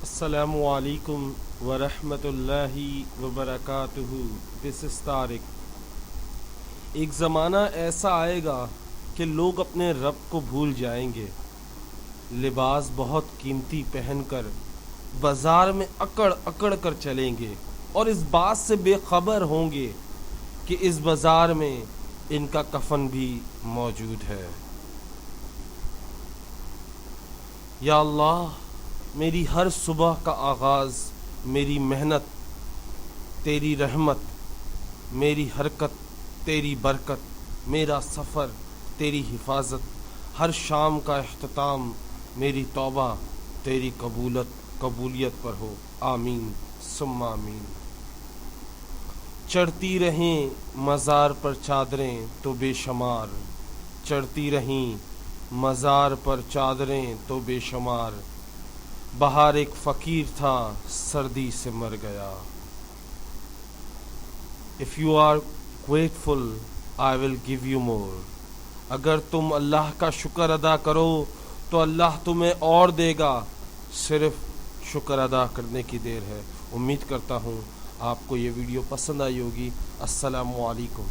السلام علیکم ورحمۃ اللہ وبرکاتہ۔ دس از طارق۔ ایک زمانہ ایسا آئے گا کہ لوگ اپنے رب کو بھول جائیں گے، لباس بہت قیمتی پہن کر بازار میں اکڑ اکڑ کر چلیں گے اور اس بات سے بے خبر ہوں گے کہ اس بازار میں ان کا کفن بھی موجود ہے۔ یا اللہ، میری ہر صبح کا آغاز میری محنت تیری رحمت، میری حرکت تیری برکت، میرا سفر تیری حفاظت، ہر شام کا اختتام میری توبہ تیری قبولیت پر ہو، آمین ثم آمین۔ چڑھتی رہیں مزار پر چادریں تو بے شمار، چڑھتی رہیں مزار پر چادریں تو بے شمار، بہار ایک فقیر تھا سردی سے مر گیا۔ If you are grateful, I will give you more۔ اگر تم اللہ کا شکر ادا کرو تو اللہ تمہیں اور دے گا، صرف شکر ادا کرنے کی دیر ہے۔ امید کرتا ہوں آپ کو یہ ویڈیو پسند آئی ہوگی۔ السلام علیکم۔